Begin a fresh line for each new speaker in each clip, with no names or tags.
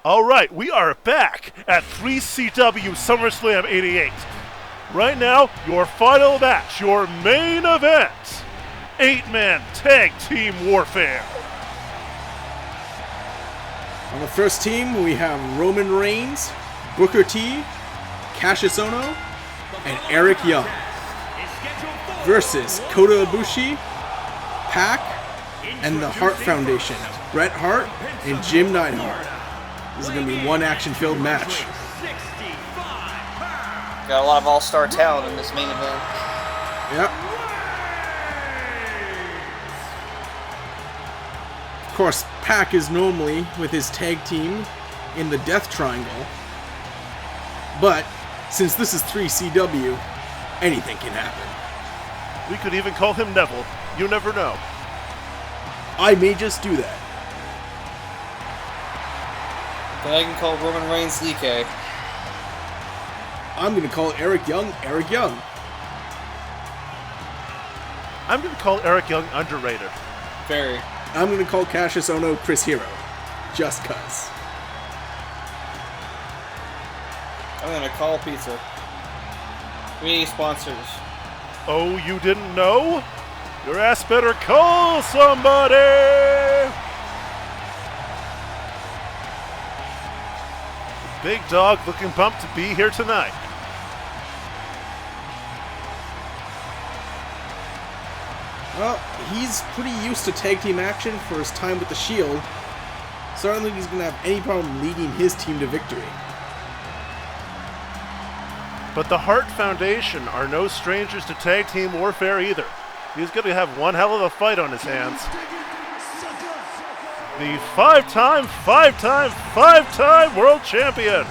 All right, we are back at 3CW Summerslam 88. Right now, your final match, your main event, 8-man tag team warfare.
On the first team, we have Roman Reigns, Booker T, Kassius Ohno, and Eric Young versus Kota Ibushi, Pac, and the Hart Foundation, Bret Hart and Jim Neidhart. This is going to be one action-filled match.
Got a lot of all-star talent in this main event.
Yep. Of course, Pac is normally with his tag team in the Death Triangle. But since this is 3CW, anything can happen.
We could even call him Neville. You never know.
I may just do that.
But I can call Roman Reigns DK.
I'm going to call Eric Young, Eric Young.
I'm going to call Eric Young underrated.
Very.
I'm going to call Kassius Ohno Chris Hero. Just cuz.
I'm going to call pizza. We need sponsors.
Oh, you didn't know? Your ass better call somebody! Big Dog looking pumped to be here tonight.
Well, he's pretty used to tag team action for his time with the Shield, so I don't think he's going to have any problem leading his team to victory.
But the Hart Foundation are no strangers to tag team warfare either. He's going to have one hell of a fight on his hands. The five-time world champion.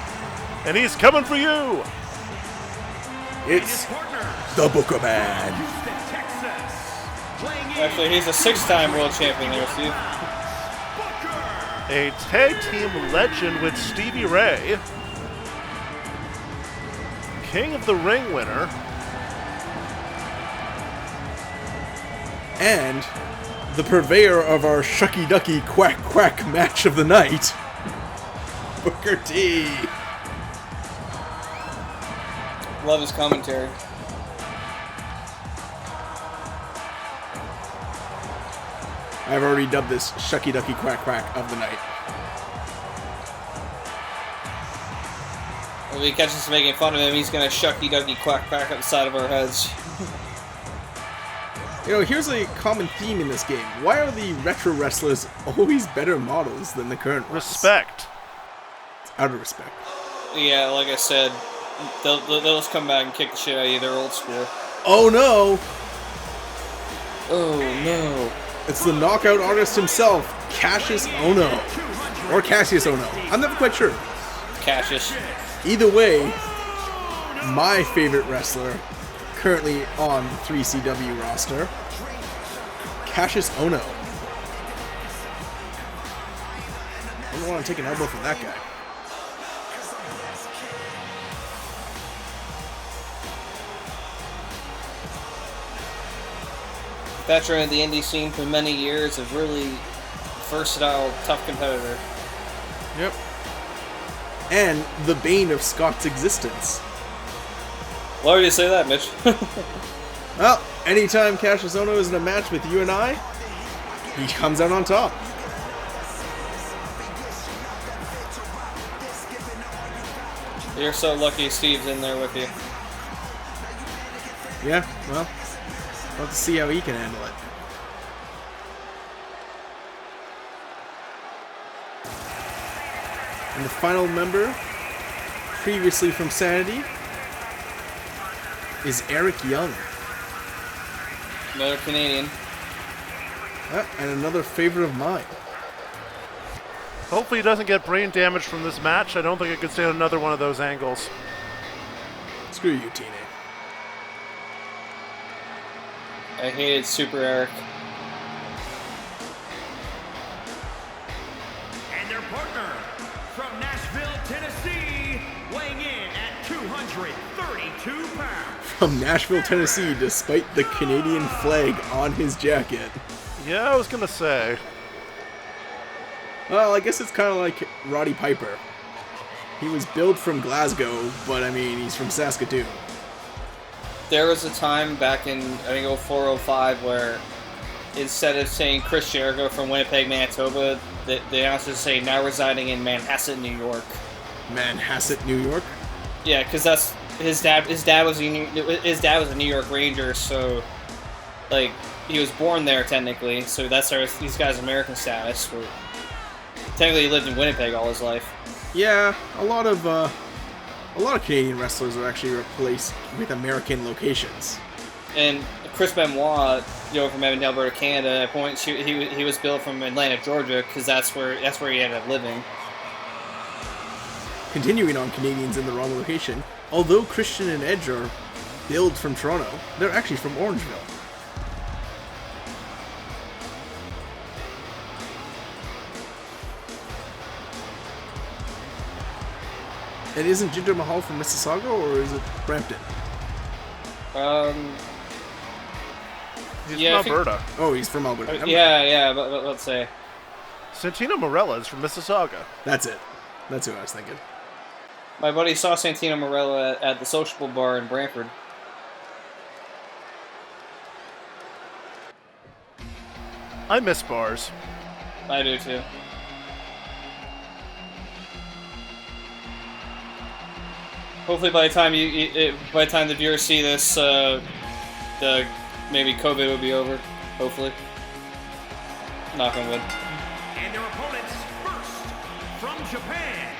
And he's coming for you.
It's the Booker Man.
Actually, he's a 6-time world champion there, Steve.
A tag team legend with Stevie Ray. King of the Ring winner.
And the purveyor of our shucky ducky quack quack match of the night, Booker T.
Love his commentary.
I've already dubbed this shucky ducky quack quack of the night.
If he catches us making fun of him, he's gonna shucky ducky quack quack up the side of our heads.
You know, here's a common theme in this game. Why are the retro wrestlers always better models than the current ones?
Respect.
It's out of respect.
Yeah, like I said, they'll just come back and kick the shit out of you. They're old school.
Oh no!
Oh no.
It's the knockout artist himself, Kassius Ohno. Or Kassius Ohno. I'm never quite sure.
Cassius.
Either way, my favorite wrestler currently on the 3CW roster, Kassius Ohno. I don't want to take an elbow from that guy.
Veteran of the indie scene for many years, a really versatile, tough competitor.
Yep. And the bane of Scott's existence.
Why would you say that, Mitch?
Well, anytime Kassius Ohno is in a match with you and I, he comes out on top.
You're so lucky Steve's in there with you.
Yeah, well, we'll have to see how he can handle it. And the final member, previously from Sanity, is Eric Young.
Another Canadian.
And another favorite of mine.
Hopefully he doesn't get brain damage from this match. I don't think I could stand another one of those angles.
Screw you, Tina.
I hated Super Eric.
And their partner from Nashville, Tennessee, weighing in at 232 pounds.
From Nashville, Tennessee, despite the Canadian flag on his jacket.
Yeah, I was going to say.
Well, I guess it's kind of like Roddy Piper. He was billed from Glasgow, but I mean, he's from Saskatoon.
There was a time back in, I think, 04, 05, where instead of saying Chris Jericho from Winnipeg, Manitoba, the announcers say now residing in Manhasset, New York.
Manhasset, New York?
Yeah, because that's his dad. His dad was a New York Ranger, so like he was born there technically. So that's these guys' American status. But technically, he lived in Winnipeg all his life.
Yeah, a lot of Canadian wrestlers are actually replaced with American locations.
And Chris Benoit, from Edmonton, Alberta, Canada, at points he was billed from Atlanta, Georgia, because that's where he ended up living.
Continuing on Canadians in the wrong location, although Christian and Edge are billed from Toronto, they're actually from Orangeville. And isn't Jinder Mahal from Mississauga, or is it Brampton?
He's from Alberta.
Oh, he's from Alberta.
Yeah, but let's say.
Santino Marella is from Mississauga.
That's it. That's who I was thinking.
My buddy saw Santino Marella at the Sociable Bar in Brantford.
I miss bars.
I do too. Hopefully, by the time the viewers see this, maybe COVID will be over. Hopefully, knock on wood.
And their opponents first from Japan,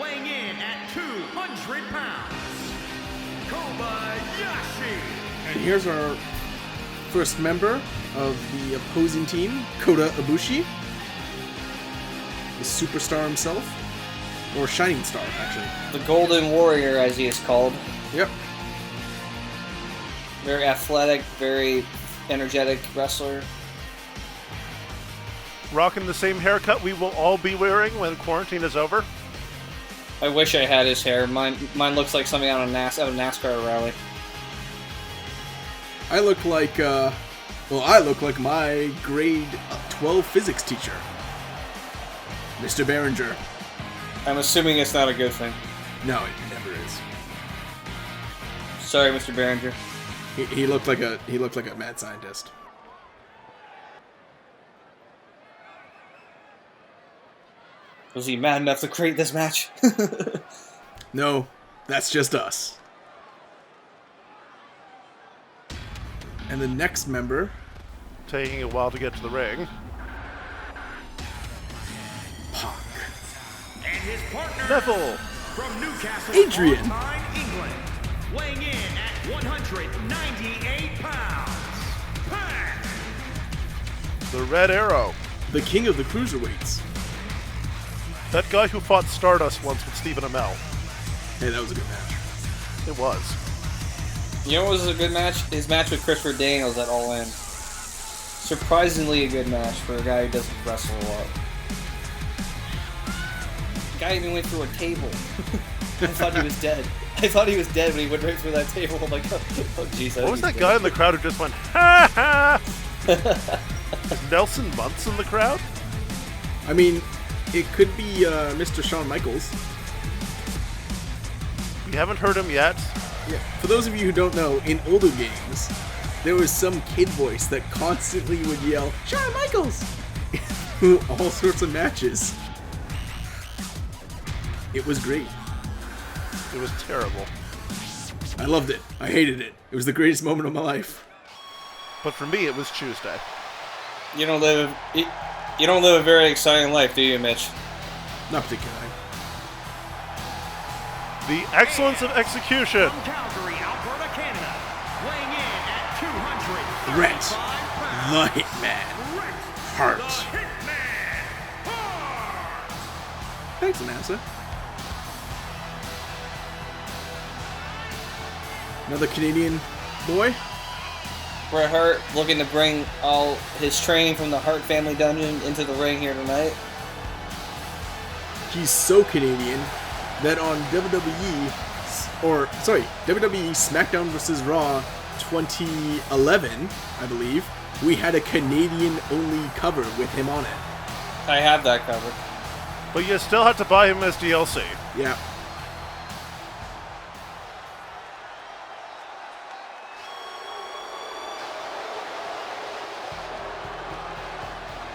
weighing in at 200 pounds, Kobayashi.
And here's our first member of the opposing team, Kota Ibushi, the superstar himself. Or Shining Star, actually.
The Golden Warrior, as he is called.
Yep.
Very athletic, very energetic wrestler.
Rocking the same haircut we will all be wearing when quarantine is over.
I wish I had his hair. Mine looks like something out of a NASCAR rally.
I look like my grade 12 physics teacher, Mr. Behringer.
I'm assuming it's not a good thing.
No, it never is.
Sorry, Mr. Behringer.
He looked like a mad scientist.
Was he mad enough to create this match?
No, that's just us. And the next member,
Taking a while to get to the ring.
Pac.
And his partner
Neville.
from Newcastle,
Adrian.
upon England, weighing in at 198 pounds, Pac.
The Red Arrow.
The king of the cruiserweights.
That guy who fought Stardust once with Stephen Amell.
Hey, that was a good match.
It was.
You know what was a good match? His match with Christopher Daniels at All In. Surprisingly a good match for a guy who doesn't wrestle a lot. The guy even went through a table. I thought he was dead. I thought he was dead when he went right through that table. I'm like, oh jeez.
What was that guy in the crowd who just went, ha ha? Is Nelson Muntz in the crowd?
I mean, it could be Mr. Shawn Michaels.
We haven't heard him yet.
Yeah. For those of you who don't know, in older games, there was some kid voice that constantly would yell, Shawn Michaels! through all sorts of matches. It was great.
It was terrible.
I loved it. I hated it. It was the greatest moment of my life.
But for me, it was Tuesday.
You don't live a very exciting life, do you, Mitch?
Not particularly.
The excellence of execution.
From Calgary, Alberta, Canada, weighing in at 235
Bret,
pounds,
the Hitman.
Bret,
Hart.
the Hitman, Hart.
Thanks, announcer. Another Canadian boy.
Bret Hart looking to bring all his training from the Hart family dungeon into the ring here tonight.
He's so Canadian that on WWE SmackDown vs. Raw 2011, I believe, we had a Canadian-only cover with him on it.
I have that covered.
But you still have to buy him as DLC.
Yeah.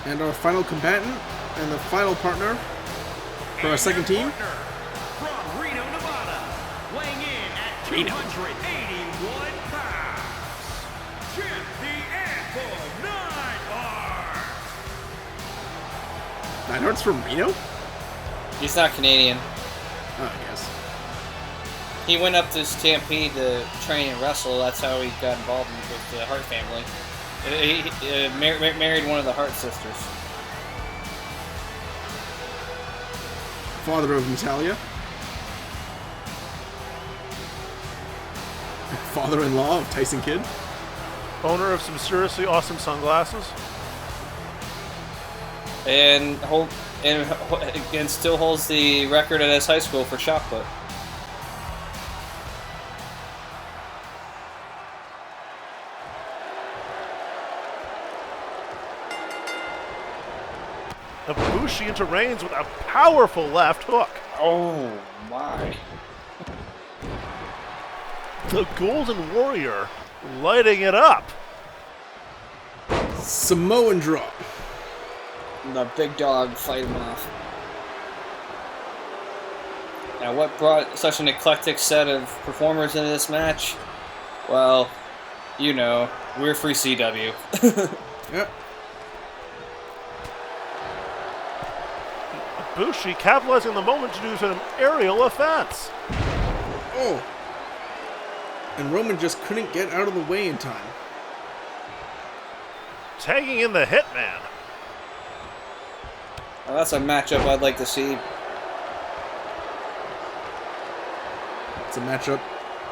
And our final combatant and the final partner for our second team.
From Reno, Nevada, weighing in at 281 pounds, Champ the Anvil Neidhart.
Neidhart's from Reno?
He's not Canadian.
Oh, I guess.
He went up to Stampede to train and wrestle. That's how he got involved with the Hart family. He married one of the Hart sisters.
Father of Natalia. Father-in-law of Tyson Kidd.
Owner of some seriously awesome sunglasses.
And still holds the record at his high school for shot put.
Ibushi into Reigns with a powerful left hook.
Oh my.
The Golden Warrior lighting it up.
Samoan drop.
The big dog fight him off. Now, what brought such an eclectic set of performers into this match? Well, you know, we're free CW.
Yep.
Ibushi capitalizing the moment to do some aerial offense.
Oh. And Roman just couldn't get out of the way in time.
Tagging in the Hitman.
Well, that's a matchup I'd like to see.
It's a matchup.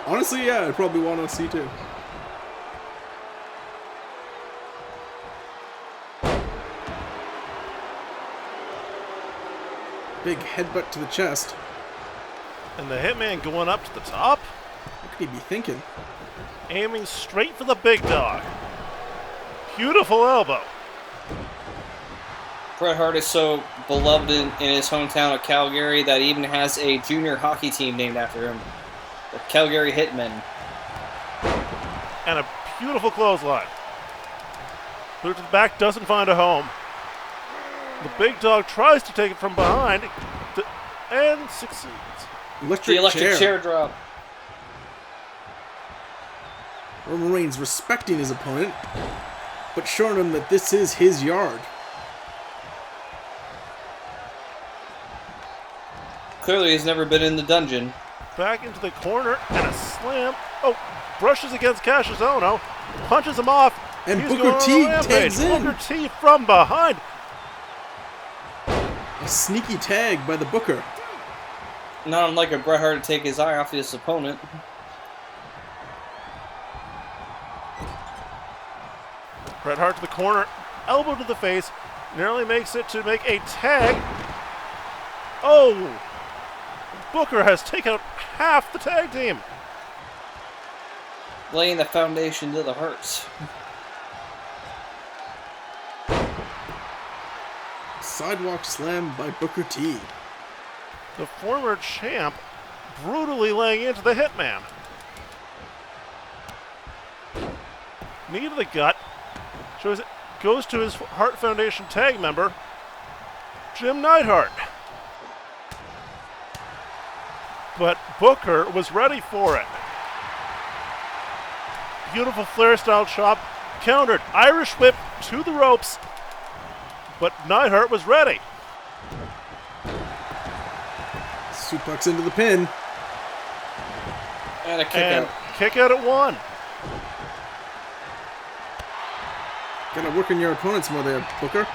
Honestly, yeah, I'd probably want to see too. Big headbutt to the chest.
And the Hitman going up to the top.
What could he be thinking?
Aiming straight for the big dog. Beautiful elbow.
Bret Hart is so beloved in his hometown of Calgary that he even has a junior hockey team named after him. The Calgary Hitmen.
And a beautiful clothesline. Boot to the back, doesn't find a home. The big dog tries to take it from behind and succeeds.
Electric
The electric chair drop.
Roman Reigns respecting his opponent, but showing him that this is his yard.
Clearly he's never been in the dungeon.
Back into the corner and a slam. Oh, brushes against Kassius Ohno, punches him off.
And
He's
Booker
going on a
T
rampage.
tags in.
Booker T from behind.
A sneaky tag by the Booker.
Not unlike a Bret Hart to take his eye off his opponent.
Bret Hart to the corner, elbow to the face, nearly makes it to make a tag. Oh! Booker has taken out half the tag team.
Laying the foundation to the Harts.
Sidewalk slam by Booker T.
The former champ brutally laying into the Hitman. Knee to the gut. Goes to his Hart Foundation tag member, Jim Neidhart. But Booker was ready for it. Beautiful flare style chop, countered, Irish whip to the ropes, but Neidhart was ready.
Suplex into the pin.
And a kick
And
out.
kick out at one.
Gotta work on your opponents more there, Booker.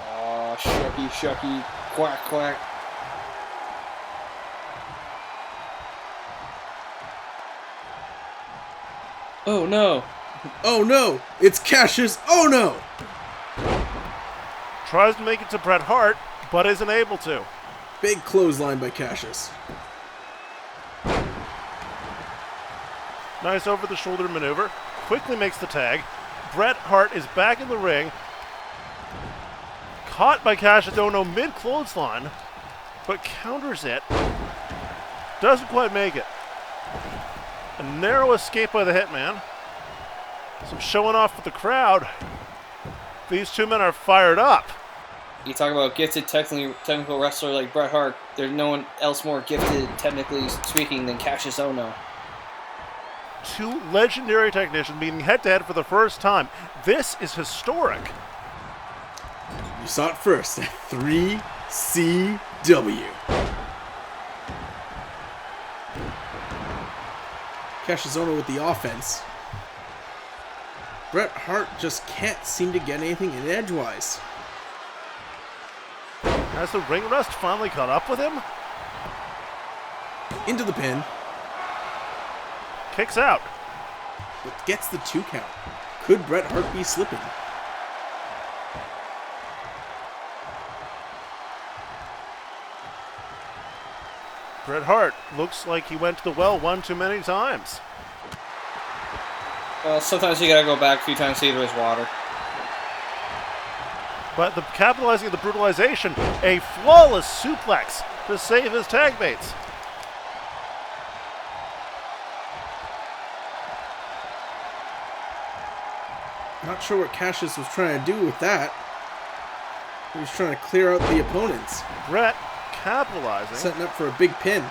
Aw, shucky, shucky, quack, quack. Oh no.
Oh no! It's Kassius! Oh no!
Tries to make it to Bret Hart, but isn't able to.
Big clothesline by Kassius.
Nice over-the-shoulder maneuver. quickly makes the tag. Bret Hart is back in the ring. Caught by Kassius Ohno mid-clothesline, but counters it. Doesn't quite make it. A narrow escape by the Hitman. Some showing off with the crowd. These two men are fired up.
You talk about gifted technical wrestler like Bret Hart. There's no one else more gifted, technically speaking, than Kassius Ohno.
Two legendary technicians meeting head-to-head for the first time. This is historic.
You saw it first at 3CW. Kassius Ohno with the offense. Bret Hart just can't seem to get anything in edgewise.
Has the ring rust finally caught up with him?
Into the pin,
Kicks out.
but gets the 2 count. Could Bret Hart be slipping?
Bret Hart looks like he went to the well one too many times.
Well, sometimes you gotta go back a few times to see his water.
But capitalizing on the brutalization, a flawless suplex to save his tag mates.
Not sure what Kassius was trying to do with that. He was trying to clear out the opponents.
Bret capitalizing.
Setting up for a big pin.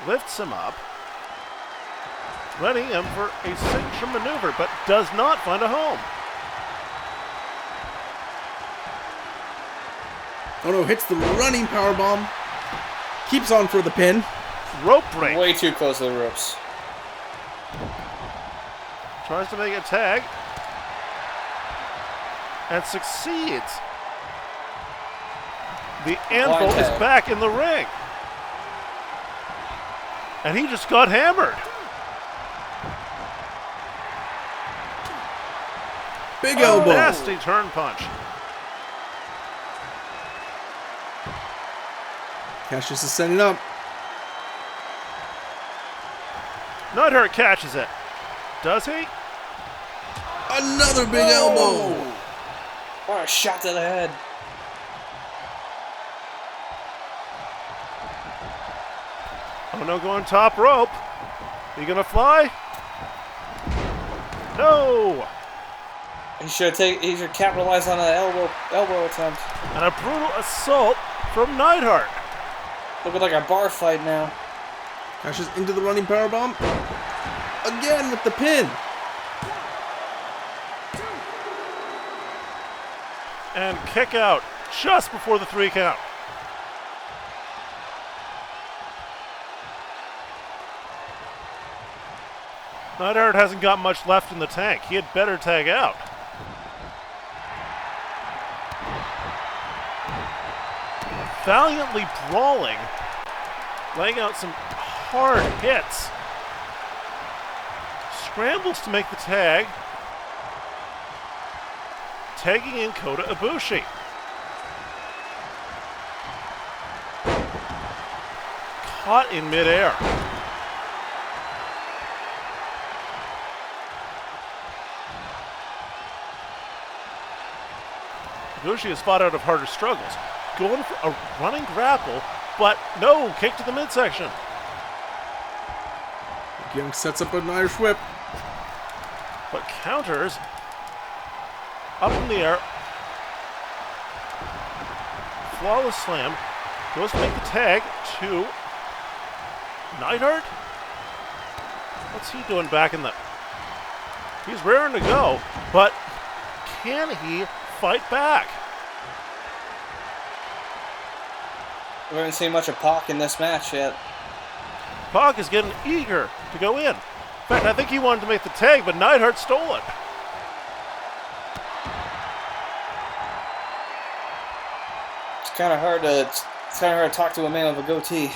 Lifts him up. Ready him for a signature maneuver, but does not find a home.
Ohno hits the running powerbomb. Keeps on for the pin.
Rope break.
Way too close to the ropes.
Tries to make a tag. And succeeds. The Anvil is
tag.
back in the ring. And he just got hammered.
Big elbow.
Nasty turn punch.
Kassius is setting up.
Neidhart catches it. Does he?
Another big elbow.
What a shot to the head.
Ohno going top rope. He gonna fly? No!
He should capitalize on an elbow attempt.
And a brutal assault from Neidhart.
Looking like a bar fight now.
Kassius into the running powerbomb. Again with the pin.
And kick out just before the 3 count. Neidhart hasn't got much left in the tank. He had better tag out. Valiantly brawling, laying out some hard hits. Scrambles to make the tag. Tagging in Kota Ibushi. Caught in midair. Ibushi has fought out of harder struggles. Going for a running grapple, but no, kick to the midsection.
Young sets up an Irish whip.
But counters up in the air. Flawless slam. Goes to make the tag to Neidhart. What's he doing back in the... He's raring to go, but can he fight back?
We haven't seen much of Pac in this match yet.
Pac is getting eager to go in. In fact, I think he wanted to make the tag, but Neidhart stole it.
It's kind of hard to talk to a man with a goatee.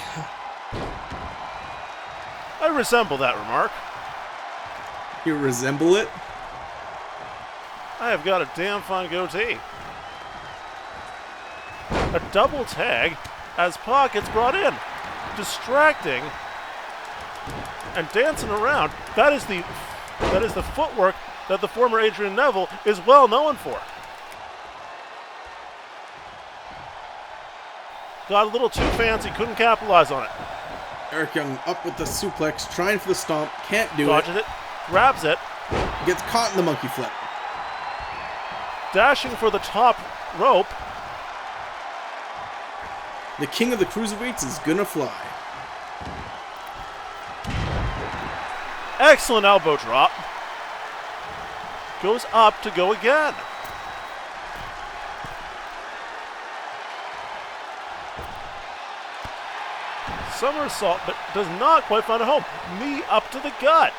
I resemble that remark.
You resemble it?
I have got a damn fine goatee. A double tag as Pac gets brought in, distracting and dancing around. That is the footwork that the former Adrian Neville is well known for. Got a little too fancy, couldn't capitalize on it.
Eric Young up with the suplex, trying for the stomp, can't do
Dodges it, grabs it,
gets caught in the monkey flip.
dashing for the top rope.
The king of the cruiserweights is gonna fly.
Excellent elbow drop. Goes up to go again. Somersault, but does not quite find a home. Knee up to the gut.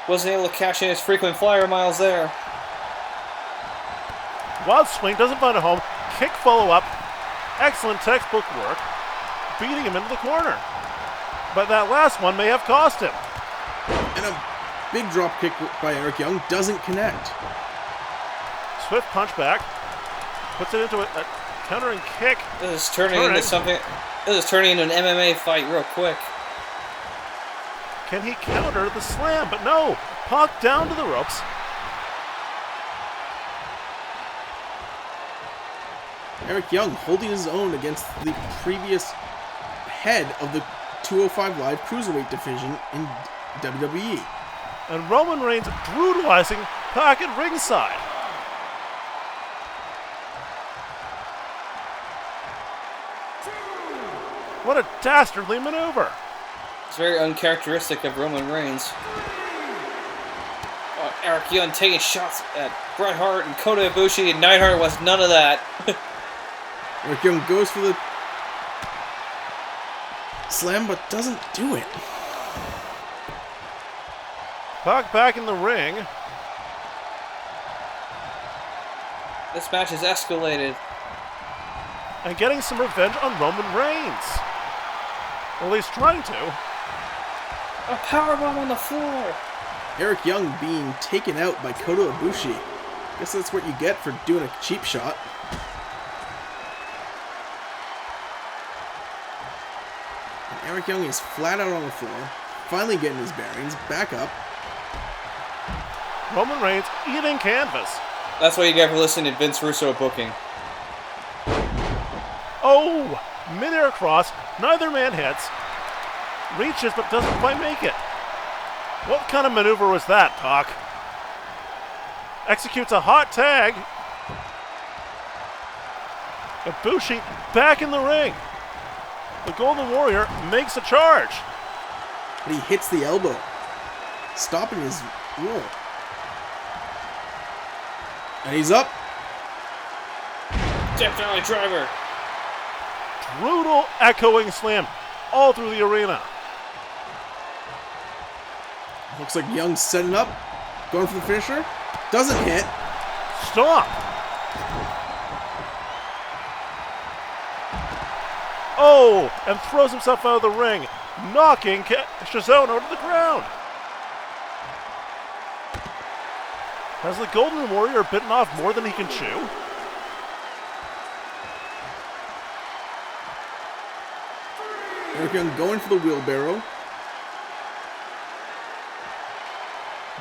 Wasn't able to cash in his frequent flyer miles there.
Wild swing, doesn't find a home. Kick follow up. Excellent textbook work. Beating him into the corner. But that last one may have cost him.
And a big drop kick by Eric Young doesn't connect.
Swift punch back. Puts it into a countering kick.
This is turning into something. This is turning into an MMA fight real quick.
Can he counter the slam? But no. Puck down to the ropes.
Eric Young holding his own against the previous head of the 205 Live Cruiserweight division in WWE.
And Roman Reigns brutalizing Pac at ringside. What a dastardly maneuver.
It's very uncharacteristic of Roman Reigns. Eric Young taking shots at Bret Hart and Kota Ibushi, and Neidhart was none of that.
Eric Young goes for the slam, but doesn't do it.
Pac back in the ring.
This match has escalated.
And getting some revenge on Roman Reigns. Or at least trying to.
A powerbomb on the floor.
Eric Young being taken out by Kota Ibushi. Guess that's what you get for doing a cheap shot. And Eric Young is flat out on the floor, finally getting his bearings, back up.
Roman Reigns eating canvas.
That's what you get for listening to Vince Russo booking.
Oh! Mid-air cross. Neither man hits. Reaches but doesn't quite make it. What kind of maneuver was that, Pac? Executes a hot tag. Ibushi back in the ring. The Golden Warrior makes a charge.
But he hits the elbow, stopping his roll. And he's up.
Death Valley Driver.
Brutal echoing slam all through the arena.
Looks like Young's setting up, going for the finisher. Doesn't hit.
Stop. Oh, and throws himself out of the ring, knocking Shizono to the ground. Has the Golden Warrior bitten off more than he can chew?
Eric Young going for the wheelbarrow,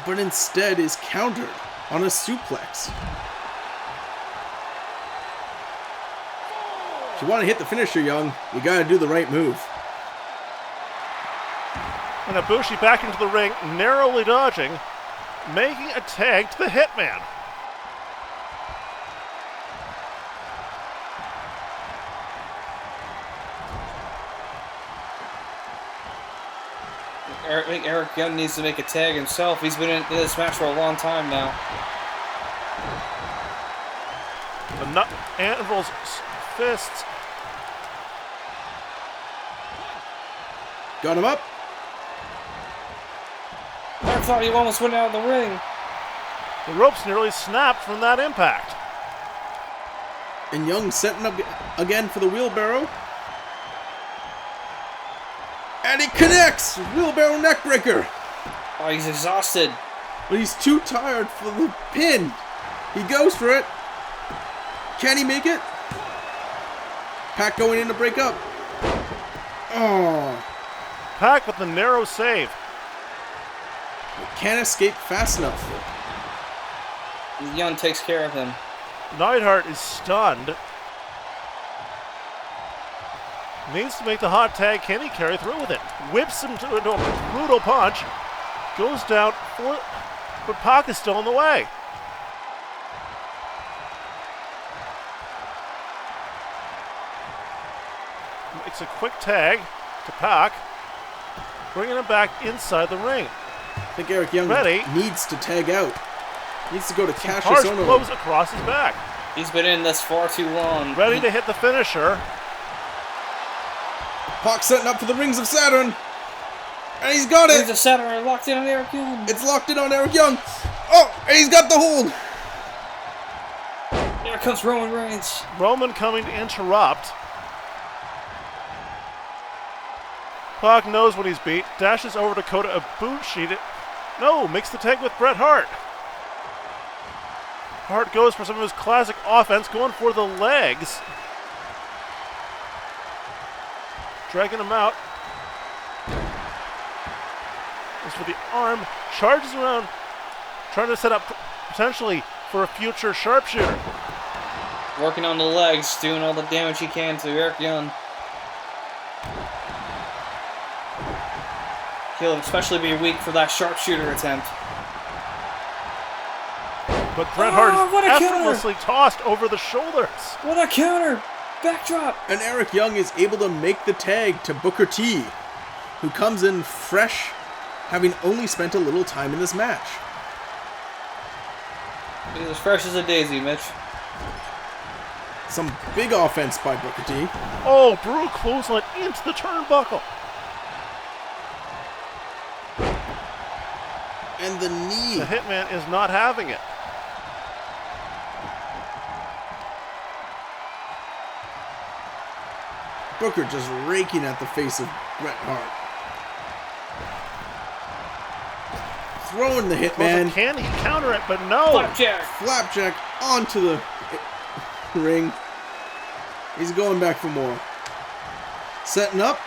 but instead is countered on a suplex. If you want to hit the finisher, Young, you gotta do the right move.
And Ibushi back into the ring, narrowly dodging, making a tag to the Hitman.
I think Eric Young needs to make a tag himself. He's been in this match for a long time now.
Anvil's fists.
Got him up.
I thought he almost went out of the ring.
The ropes nearly snapped from that impact.
And Young setting up again for the wheelbarrow. And he connects! Wheelbarrow neckbreaker.
Oh, he's exhausted.
But he's too tired for the pin. He goes for it. Can he make it? Pac going in to break up. Oh.
Pac with the narrow save.
Can't escape fast enough.
Young takes care of him.
Neidhart is stunned. Needs to make the hot tag. Can he carry through with it? Whips him into a brutal punch. Goes down but Pac is still in the way. Makes a quick tag to Pac, bringing him back inside the ring.
I think Eric Young needs to tag out. Needs to go to Kassius.
Harsh blows across his back.
He's been in this far too long.
Ready to hit the finisher.
Pac setting up for the Rings of Saturn. And he's got it.
Rings of Saturn are locked in on Eric Young.
It's locked in on Eric Young. Oh, and he's got the hold.
Here comes Roman Reigns.
Roman coming to interrupt. Pac knows when he's beat. Dashes over to Kota Ibushi. No, makes the tag with Bret Hart. Hart goes for some of his classic offense, going for the legs. Dragging him out. Goes for the arm. Charges around. Trying to set up potentially for a future sharpshooter.
Working on the legs, doing all the damage he can to Eric Young. He'll especially be weak for that sharpshooter attempt.
But Bret Hart is effortlessly tossed over the shoulders.
What a counter! Backdrop!
And Eric Young is able to make the tag to Booker T, who comes in fresh, having only spent a little time in this match.
He's as fresh as a daisy, Mitch.
Some big offense by Booker T.
Oh, brutal clothesline into the turnbuckle.
And the knee.
The Hitman is not having it.
Booker just raking at the face of Bret Hart. Throwing the Hitman.
Can he counter it? But no.
Flapjack.
Flapjack onto the ring. He's going back for more. Setting up.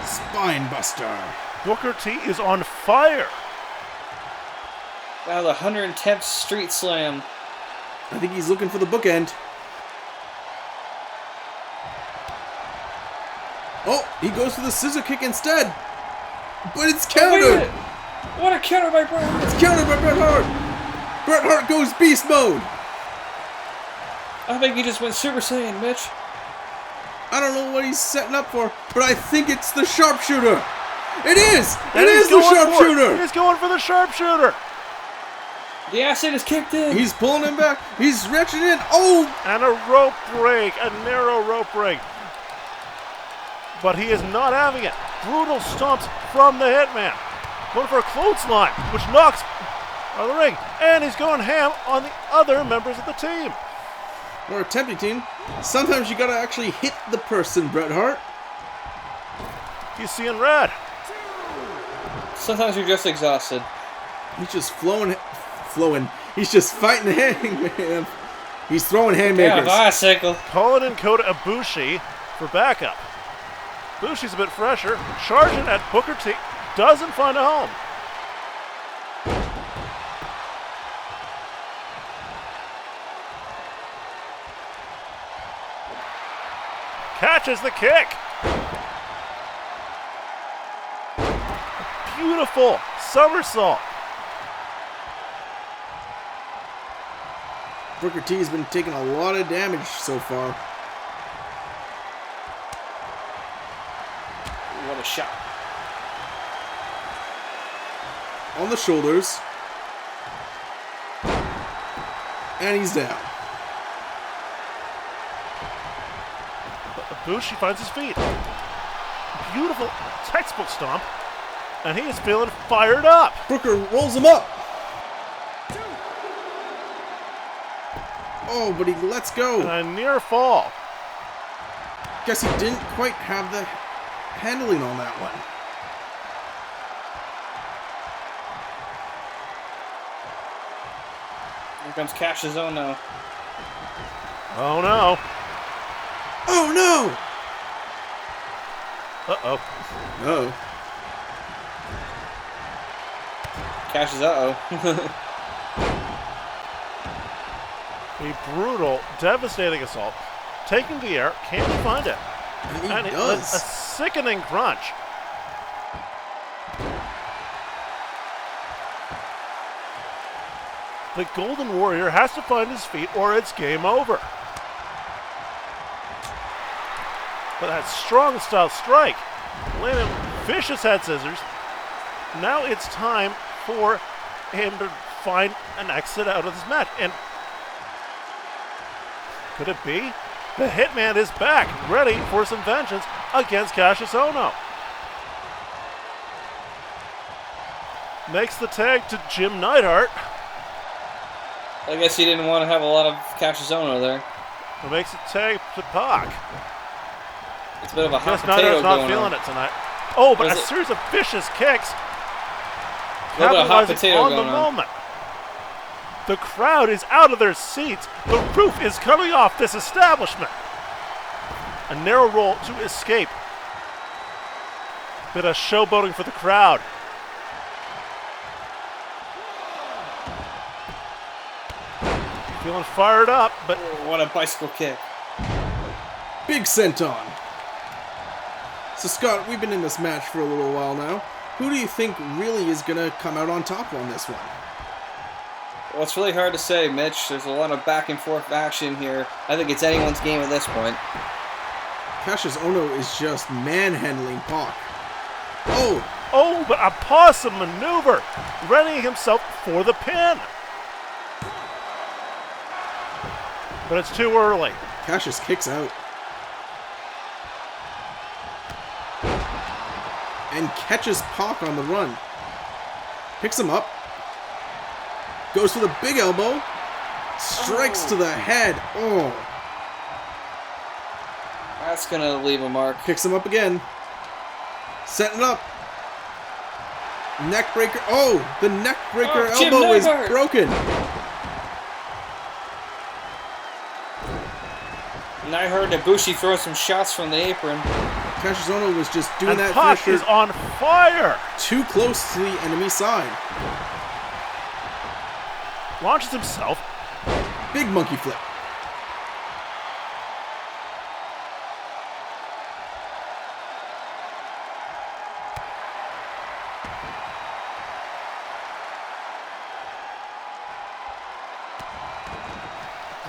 Spine buster.
Booker T is on fire.
Wow, the 110th Street Slam.
I think he's looking for the bookend. Oh, he goes for the scissor kick instead. But it's countered.
What a counter by Bret Hart.
It's countered by Bret Hart. Bret Hart goes beast mode.
I think he just went Super Saiyan, Mitch.
I don't know what he's setting up for, but I think it's the sharpshooter. It is.
And
it is the sharpshooter.
He's going for the sharpshooter.
The acid is kicked in.
He's pulling him back. He's stretching in. Oh!
And a rope break. A narrow rope break. But he is not having it. Brutal stomps from the Hitman. Going for a clothesline, which knocks out of the ring. And he's going ham on the other members of the team.
Or attempting team. Sometimes you gotta actually hit the person, Bret Hart.
He's seeing red.
Sometimes you're just exhausted.
He's just flowing. He's just fighting the hangman. He's throwing haymakers.
Yeah, bicycle.
Calling in Kota Ibushi for backup. Ibushi's a bit fresher. Charging at Booker T. Doesn't find a home. Catches the kick. Beautiful somersault.
Booker T has been taking a lot of damage so far.
What a shot.
On the shoulders. And he's down.
Ibushi finds his feet. Beautiful textbook stomp. And he is feeling fired up.
Booker rolls him up. Oh, but he lets go.
And a near fall.
Guess he didn't quite have the handling on that one.
Here comes Kassius Ohno.
Oh no.
Oh no!
Uh-oh.
Oh.
Cassius, uh-oh.
A brutal, devastating assault. Taking the air, can't find it.
And he
it was a
does.
sickening crunch. The Golden Warrior has to find his feet or it's game over. But that strong style strike landed vicious head scissors. Now it's time for him to find an exit out of this match. And could it be? The Hitman is back, ready for some vengeance against Kassius Ohno. Makes the tag to Jim Neidhart.
I guess he didn't want to have a lot of Kassius Ohno there.
Who makes a tag to Pac.
It's a bit of a hot
Guess
potato
Neidhart's not
going
feeling
on.
it tonight. Oh, but
Was
a
it-
series of vicious kicks.
A little bit of hot
Capitalizing
potato
on the
going on.
moment. The crowd is out of their seats. The roof is coming off this establishment. A narrow roll to escape. Bit of showboating for the crowd. Feeling fired up, but
What a bicycle kick.
Big senton. So Scott, we've been in this match for a little while now. Who do you think really is going to come out on top on this one?
Well, it's really hard to say, Mitch. There's a lot of back and forth action here. I think it's anyone's game at this point.
Kassius Ohno is just manhandling Pac.
oh, but a possum maneuver, readying himself for the pin. But it's too early.
Kassius kicks out. And catches Pac on the run. Picks him up. Goes for the big elbow. Strikes to the head. Oh.
That's going to leave a mark.
Picks him up again. Setting up. Neck breaker. Oh, the neck breaker
Oh, Jim
elbow is
Neidhart.
broken.
Neidhart and Ibushi throwing some shots from the apron.
Kassius Ohno was just doing
And
that
Pac
finisher
is on fire.
too close to the enemy side.
Launches himself.
Big monkey flip.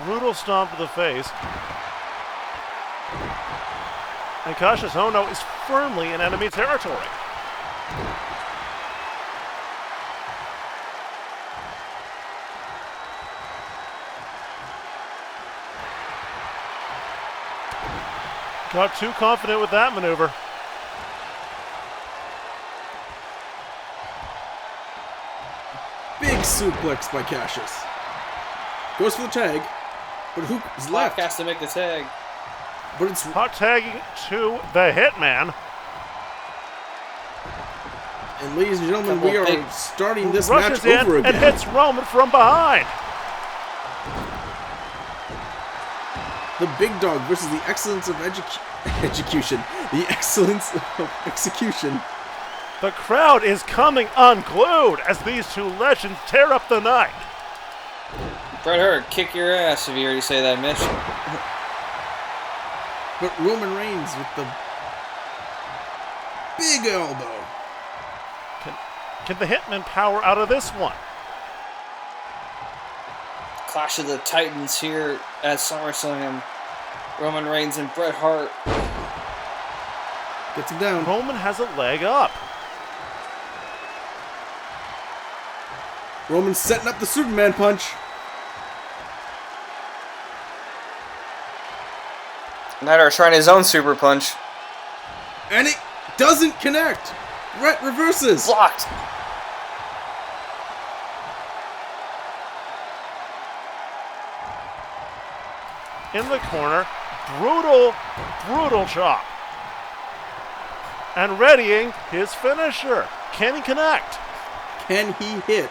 Brutal stomp to the face. And Kassius Ohno is firmly in enemy territory. Got too confident with that maneuver.
Big suplex by Kassius. Goes for the tag, but who is
Black
left?
has to make the tag.
But it's
Hot tagging to the Hitman.
and ladies and gentlemen,
Couple
we are
big-
starting this
Rushes
match over
in
again.
and hits Roman from behind.
The big dog versus the excellence of execution. The excellence of execution.
The crowd is coming unglued as these two legends tear up the night.
Bret Hart, kick your ass if you already say that, Mitch.
But Roman Reigns with the big elbow.
Can the Hitman power out of this one?
Clash of the Titans here at SummerSlam. Roman Reigns and Bret Hart.
Gets him down.
Roman has a leg up.
Roman's setting up the Superman punch.
Neidhart trying his own super punch.
And it doesn't connect. Bret reverses.
Blocked.
In the corner, brutal chop. And readying his finisher. Can he connect?
Can he hit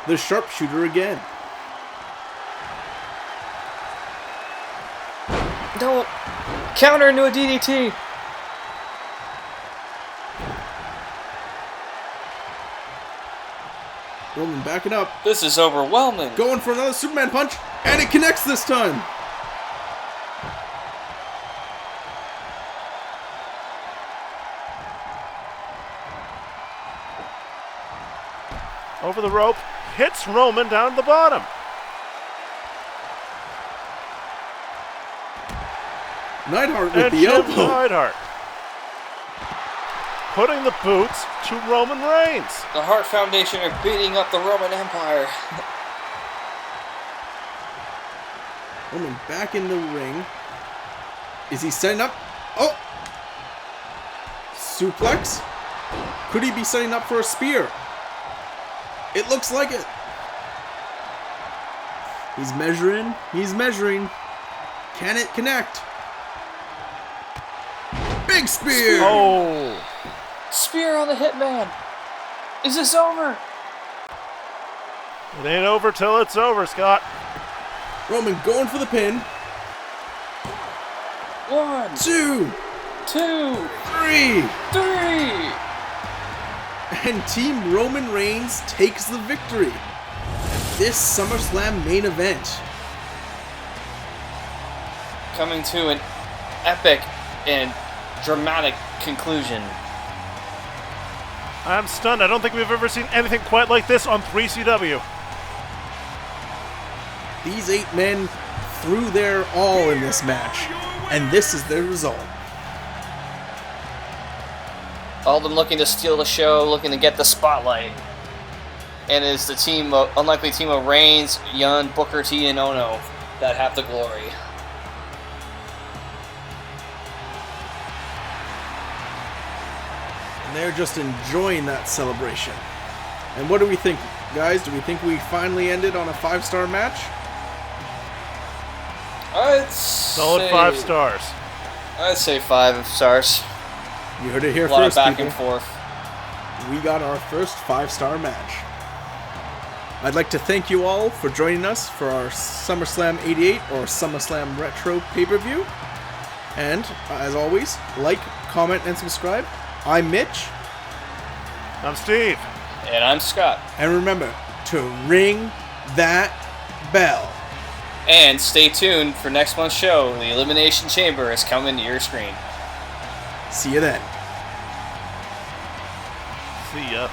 the sharpshooter again?
Don't counter into a DDT.
Roman backing up.
This is overwhelming.
Going for another Superman punch. And it connects this time.
Over the rope. Hits Roman down to the bottom.
Neidhart with
And
the
Jim
elbow.
Neidhart putting the boots to Roman Reigns.
The Hart Foundation are beating up the Roman Empire.
Roman back in the ring. Is he setting up? Oh! Suplex? Could he be setting up for a spear? It looks like it. He's measuring. He's measuring. Can it connect? Big spear!
Oh.
Spear on the Hitman. Is this over?
It ain't over till it's over, Scott.
Roman going for the pin.
1,
2,
2,
3.
3.
And Team Roman Reigns takes the victory. This SummerSlam main event.
Coming to an epic and dramatic conclusion.
I'm stunned. I don't think we've ever seen anything quite like this on 3CW.
These 8 men threw their all in this match, and this is their result.
All of them looking to steal the show, looking to get the spotlight. And it's the team, unlikely team of Reigns, Young, Booker T, and Ohno that have the glory.
And they're just enjoying that celebration. And what do we think, guys? Do we think we finally ended on a 5-star match?
Solid 5 stars.
I'd say 5 stars.
You heard it here
A lot
first,
of back
people.
and forth.
We got our first 5-star match. I'd like to thank you all for joining us for our SummerSlam 88 or SummerSlam Retro pay-per-view. And, as always, like, comment, and subscribe. I'm Mitch.
I'm Steve.
And I'm Scott.
And remember to ring that bell.
And stay tuned for next month's show. The Elimination Chamber is coming to your screen.
See you then.
See ya.